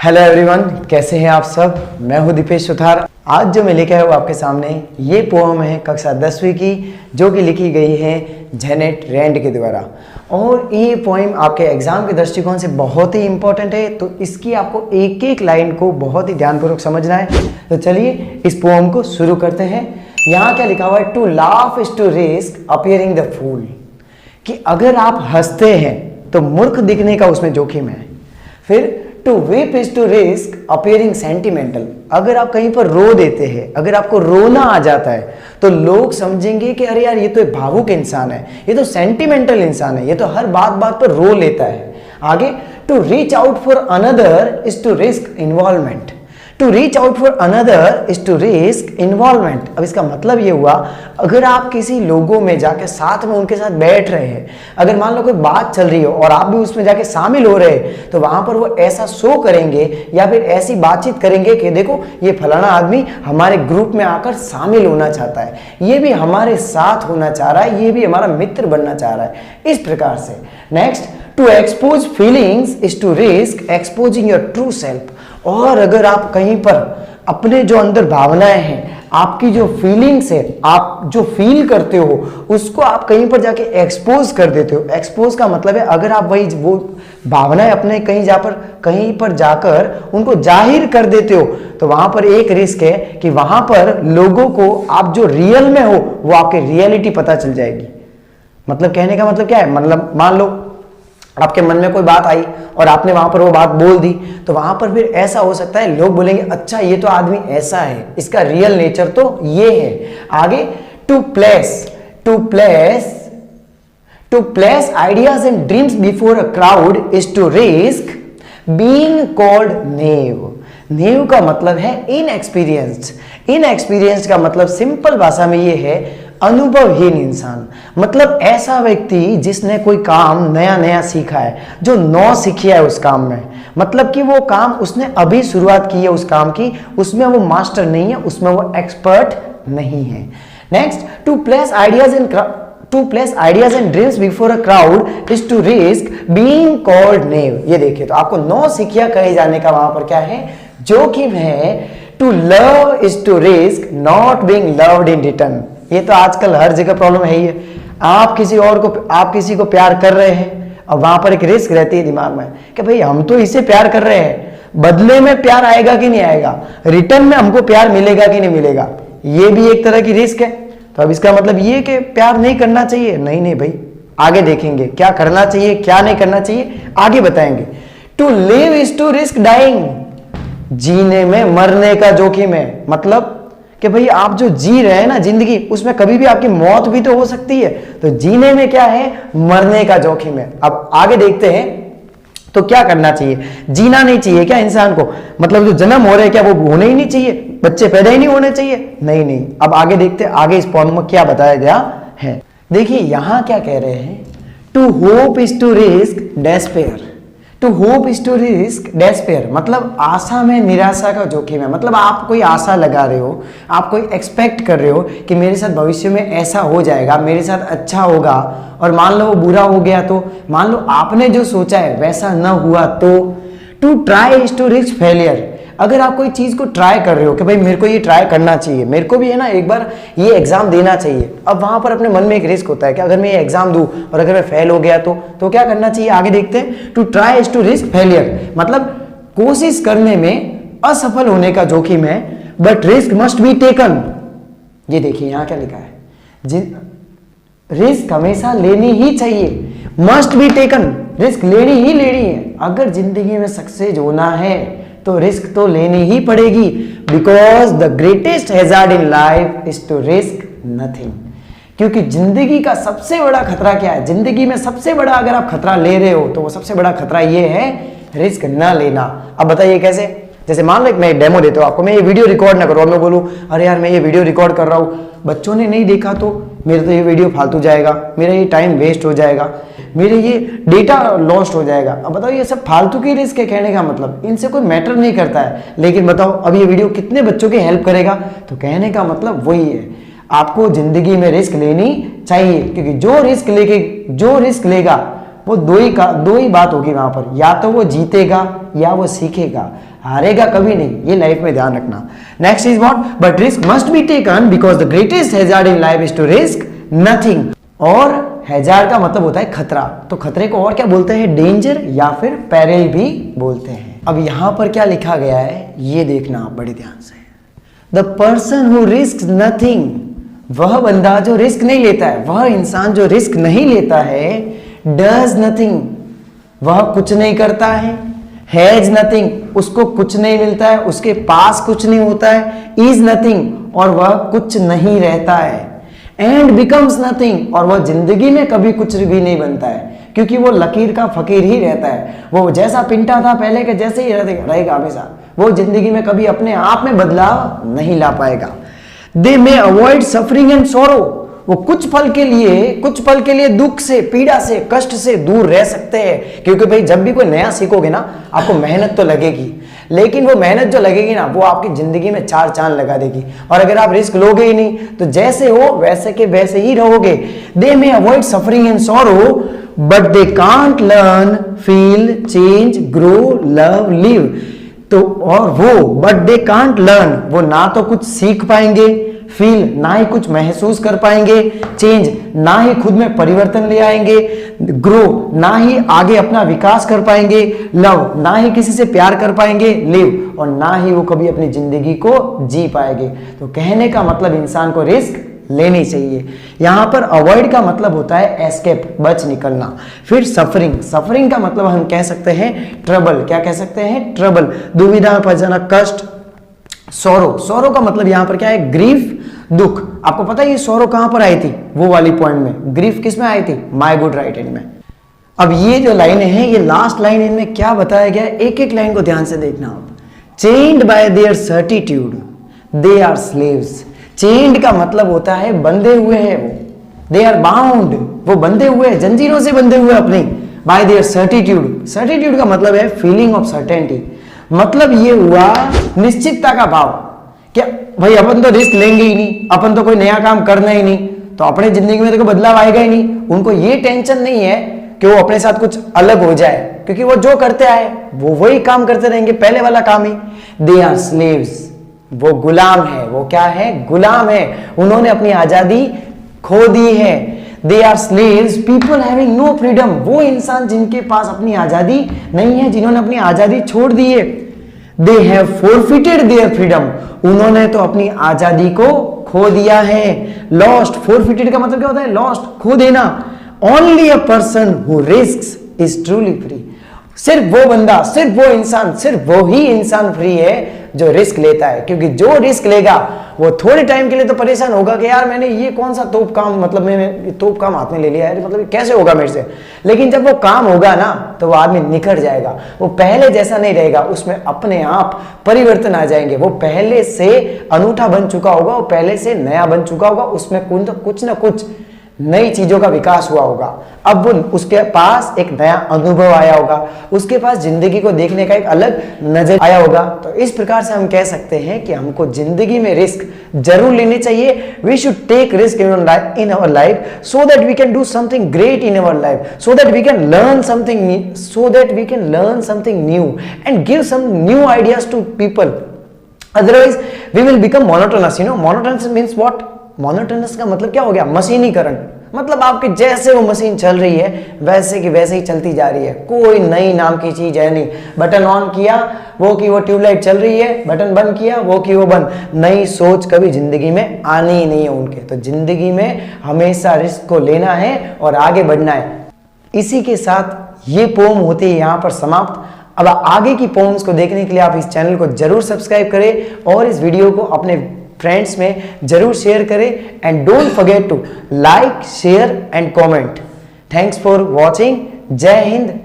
Hello everyone, कैसे हैं आप सब। मैं हूं दीपेश सुथार। आज जो मैं लेके आया हूँ आपके सामने ये पोएम है कक्षा 10वीं की, जो कि लिखी गई है जेनेट रैंड के द्वारा। और ये पोएम आपके एग्जाम के दृष्टिकोण से बहुत ही इंपॉर्टेंट है, तो इसकी आपको एक एक लाइन को बहुत ही ध्यानपूर्वक समझना है। तो चलिए इस पोएम को शुरू करते हैं। यहाँ क्या लिखा हुआ है, to laugh is to risk appearing the fool, कि अगर आप हंसते हैं तो मूर्ख दिखने का उसमें जोखिम है। फिर to weep is to risk appearing sentimental, अगर आप कहीं पर रो देते हैं, अगर आपको रोना आ जाता है तो लोग समझेंगे कि अरे यार ये तो एक भावुक इंसान है, ये तो सेंटिमेंटल इंसान है, ये तो हर बात बात पर रो लेता है। आगे to reach out for another is to risk involvement, to reach out for another is to risk involvement. अब इसका मतलब ये हुआ, अगर आप किसी लोगों में जाके साथ में उनके साथ बैठ रहे हैं, अगर मान लो कोई बात चल रही हो और आप भी उसमें जाके शामिल हो रहे हैं, तो वहां पर वो ऐसा शो करेंगे या फिर ऐसी बातचीत करेंगे कि देखो ये फलाना आदमी हमारे ग्रुप में आकर शामिल होना चाहता है, ये भी हमारे साथ होना चाह रहा है, ये भी हमारा मित्र बनना चाह रहा है, इस प्रकार से। Next, to expose feelings is to risk exposing your true self, और अगर आप कहीं पर अपने जो अंदर भावनाएं हैं, आपकी जो फीलिंग्स है, आप जो फील करते हो, उसको आप कहीं पर जाके एक्सपोज कर देते हो। एक्सपोज का मतलब है अगर आप वही वो भावनाएं अपने कहीं पर जाकर उनको जाहिर कर देते हो, तो वहां पर एक रिस्क है कि वहां पर लोगों को आप जो रियल में हो वो आपके रियलिटी पता चल जाएगी। मतलब कहने का मतलब क्या है, मतलब मान लो आपके मन में कोई बात आई और आपने वहां पर वो बात बोल दी, तो वहां पर फिर ऐसा हो सकता है लोग बोलेंगे अच्छा ये तो आदमी ऐसा है, इसका रियल नेचर तो ये है। आगे to place ideas and dreams before a crowd is to risk being called naive. Naive का मतलब है इनएक्सपीरियंस्ड। इनएक्सपीरियंस्ड का मतलब सिंपल भाषा में ये है अनुभवहीन इंसान, मतलब ऐसा व्यक्ति जिसने कोई काम नया नया सीखा है, जो नौ सीखिया है उस काम में, मतलब कि वो काम उसने अभी शुरुआत की है उस काम की, उसमें वो मास्टर नहीं है, उसमें वो एक्सपर्ट नहीं है। Next, to place ideas and dreams before a crowd is to risk being called naive. ये देखिए, तो आपको नौ सीखिया कहे जाने का वहां पर क्या है, जोखिम है। To love is to risk not being loved in return. ये तो आजकल हर जगह प्रॉब्लम है ही है। आप किसी को प्यार कर रहे हैं और वहां पर एक रिस्क रहती है दिमाग में कि भाई हम तो इसे प्यार कर रहे हैं, बदले में प्यार आएगा कि नहीं आएगा, रिटर्न में हमको प्यार मिलेगा कि नहीं मिलेगा, ये भी एक तरह की रिस्क है। तो अब इसका मतलब ये कि प्यार नहीं करना चाहिए, नहीं भाई, आगे देखेंगे क्या करना चाहिए क्या नहीं करना चाहिए, आगे बताएंगे। To live is to risk dying, जीने में मरने का जोखिम है, मतलब कि भाई आप जो जी रहे हैं ना जिंदगी, उसमें कभी भी आपकी मौत भी तो हो सकती है, तो जीने में क्या है, मरने का जोखिम है। अब आगे देखते हैं तो क्या करना चाहिए। जीना नहीं चाहिए क्या इंसान को, मतलब जो जन्म हो रहे हैं क्या वो होने ही नहीं चाहिए, बच्चे पैदा ही नहीं होने चाहिए, नहीं। अब आगे देखते हैं आगे इस पोएम में क्या बताया गया है। देखिए यहां क्या कह रहे हैं, to hope is to risk despair. To hope is to risk despair, मतलब आशा में निराशा का जोखिम है। मतलब आप कोई आशा लगा रहे हो, आप कोई एक्सपेक्ट कर रहे हो कि मेरे साथ भविष्य में ऐसा हो जाएगा, मेरे साथ अच्छा होगा, और मान लो वो बुरा हो गया तो, मान लो आपने जो सोचा है वैसा न हुआ तो। To try is to risk failure, अगर आप कोई चीज को ट्राई कर रहे हो कि भाई मेरे को ये ट्राई करना चाहिए, मेरे को भी है ना एक बार ये एग्जाम देना चाहिए, अब वहां पर अपने मन में एक रिस्क होता है कि अगर मैं ये एग्जाम दूं और अगर मैं फेल हो गया तो क्या करना चाहिए, आगे देखते हैं। To try is to risk failure, मतलब कोशिश करने में असफल होने का जोखिम है, but risk must be taken. ये देखिए यहां क्या लिखा है, रिस्क हमेशा लेनी ही चाहिए, मस्ट बी टेकन, रिस्क लेनी ही लेनी है। अगर जिंदगी में सक्सेस होना है तो रिस्क तो लेनी ही पड़ेगी, because the greatest hazard in life is to risk nothing. क्योंकि जिंदगी का सबसे बड़ा खतरा क्या है, जिंदगी में सबसे बड़ा अगर आप खतरा ले रहे हो तो वो सबसे बड़ा खतरा ये है रिस्क ना लेना। अब बताइए कैसे, जैसे मान लो मैं डेमो देता हूं आपको, मैं ये वीडियो रिकॉर्ड ना करूं, मैं बोलूं अरे यार मैं ये वीडियो रिकॉर्ड कर रहा हूं, बच्चों ने नहीं देखा तो मेरा तो ये वीडियो फालतू जाएगा, मेरा ये टाइम वेस्ट हो जाएगा, मेरे ये डेटा लॉस्ट हो जाएगा। अब बताओ ये सब फालतू की रिस्क है, कहने का मतलब इनसे कोई मैटर नहीं करता है, लेकिन बताओ अब ये वीडियो कितने बच्चों की हेल्प करेगा, तो कहने का मतलब वही है, आपको जिंदगी में रिस्क लेनी चाहिए, क्योंकि जो रिस्क लेगा वो दो ही बात होगी वहां पर, या तो वो जीतेगा या वो सीखेगा। हारेगा कभी नहीं, ये लाइफ में ध्यान रखना। Next is what, but risk must be taken because the greatest hazard in life is to risk nothing. और हैजार्ड का मतलब होता है खतरा, तो खतरे को और क्या बोलते हैं, डेंजर या फिर पेरिल भी बोलते हैं। अब यहां पर क्या लिखा गया है ये देखना आप बड़े ध्यान से। The person who risk nothing, वह बंदा जो रिस्क नहीं लेता है, वह इंसान जो रिस्क नहीं लेता है, डज नथिंग, वह कुछ नहीं करता है, हैज नथिंग, उसको कुछ नहीं मिलता है, उसके पास कुछ नहीं होता है, इज नथिंग, और वह कुछ नहीं रहता है, एंड बिकम्स नथिंग, और वह जिंदगी में कभी कुछ भी नहीं बनता है, क्योंकि वो लकीर का फकीर ही रहता है। वो जैसा पिंटा था पहले के जैसे ही रहेगा हमेशा, वो जिंदगी में कभी अपने आप में बदलाव नहीं ला पाएगा। दे मे अवॉइड सफरिंग एंड सोरो, वो कुछ पल के लिए दुख से, पीड़ा से, कष्ट से दूर रह सकते हैं, क्योंकि भाई जब भी कोई नया सीखोगे ना आपको मेहनत तो लगेगी, लेकिन वो मेहनत जो लगेगी ना वो आपकी जिंदगी में 4 चांद लगा देगी। और अगर आप रिस्क लोगे ही नहीं तो जैसे हो वैसे के वैसे ही रहोगे। They may avoid suffering and sorrow but they can't learn, feel, change, grow, love, live. तो और वो बट दे कांट लर्न, वो ना तो कुछ सीख पाएंगे, फील ना ही कुछ महसूस कर पाएंगे, चेंज ना ही खुद में परिवर्तन ले आएंगे, ग्रो ना ही आगे अपना विकास कर पाएंगे, लव ना ही किसी से प्यार कर पाएंगे, लिव और ना ही वो कभी अपनी जिंदगी को जी पाएंगे। तो कहने का मतलब इंसान को रिस्क लेनी चाहिए। यहां पर अवॉइड का मतलब होता है एस्केप, बच निकलना। फिर सफरिंग, सफरिंग का मतलब हम कह सकते हैं ट्रबल, क्या कह सकते हैं, ट्रबल, दुविधा में फंस जाना, कष्ट। सोरो, सोरो का मतलब यहां पर क्या है, ग्रीफ, दुख। आपको पता है ये सोरो कहां पर आई थी, वो वाली पॉइंट में, ग्रीफ किस में आई थी, माय गुड राइटिंग में। अब ये जो लाइनें हैं, ये लास्ट लाइन, इनमें क्या बताया गया है, एक एक लाइन को ध्यान से देखना आप। Chained by their certitude they are slaves. Chained का मतलब होता है बंधे हुए हैं वो, दे आर बाउंड, वो बंधे हुए हैं, जंजीरों से बंधे हुए अपने, बाय देयर सर्टिट्यूड। सर्टिट्यूड का मतलब है फीलिंग ऑफ सर्टेनिटी, मतलब ये हुआ निश्चितता का भाव, क्या भाई अपन तो रिस्क लेंगे ही नहीं, अपन तो कोई नया काम करना ही नहीं, तो अपने जिंदगी में तो कोई बदलाव आएगा ही नहीं। उनको ये टेंशन नहीं है कि वो अपने साथ कुछ अलग हो जाए, क्योंकि वो जो करते आए वो वही काम करते रहेंगे, पहले वाला काम ही। दे आर स्लेव्स, वो गुलाम है, वो क्या है, गुलाम है, उन्होंने अपनी आजादी खो दी है। They are slaves people having no freedom, वो इंसान जिनके पास अपनी आजादी नहीं है, जिन्होंने अपनी आजादी छोड़ दी है। They have forfeited their freedom, उन्होंने तो अपनी आजादी को खो दिया है। लॉस्ट, फोरफिटेड का मतलब क्या होता है, लॉस्ट, खो देना। Only a person who risks is truly free, सिर्फ वो बंदा, सिर्फ वो इंसान, सिर्फ वो ही इंसान फ्री है जो रिस्क लेता है, क्योंकि जो रिस्क लेगा वो थोड़े टाइम के लिए तो परेशान होगा कि यार मैंने ये कौन सा तोप काम, मतलब मैंने तोप काम हाथ में ले लिया है, मतलब कैसे होगा मेरे से, लेकिन जब वो काम होगा ना तो वो आदमी निखर जाएगा, वो पहले जैसा नहीं रहेगा, उसमें अपने आप परिवर्तन आ जाएंगे। वो पहले से अनूठा बन चुका होगा, वो पहले से नया बन चुका होगा, उसमें कुछ ना कुछ नई चीजों का विकास हुआ होगा। अब वो उसके पास एक नया अनुभव आया होगा, उसके पास जिंदगी को देखने का एक अलग नजर आया होगा। तो इस प्रकार से हम कह सकते हैं कि हमको जिंदगी में रिस्क जरूर लेने चाहिए। We should take risk in our life so that we can do something great in our life, so that we can learn something new and give some new ideas to people. Otherwise we will become monotonous. You know monotonous means what, monotonous का मतलब क्या हो गया, मशीनीकरण, मतलब आपके जैसे वो मशीन चल रही है वैसे की वैसे ही चलती जा रही है, कोई नई नाम की चीज है नहीं। बटन ऑन किया वो की वो ट्यूबलाइट चल रही है, बटन बंद किया वो की वो बंद। नई सोच कभी जिंदगी में आनी ही नहीं है उनके। तो जिंदगी में हमेशा रिस्क को लेना है और आगे बढ़ना है। इसी के साथ ये पोम होती है यहाँ पर समाप्त। अब आगे की पोम्स को देखने के लिए आप इस चैनल को जरूर सब्सक्राइब करें और इस वीडियो को अपने फ्रेंड्स में जरूर शेयर करें and don't forget to like, share and comment. Thanks for watching. जय हिंद।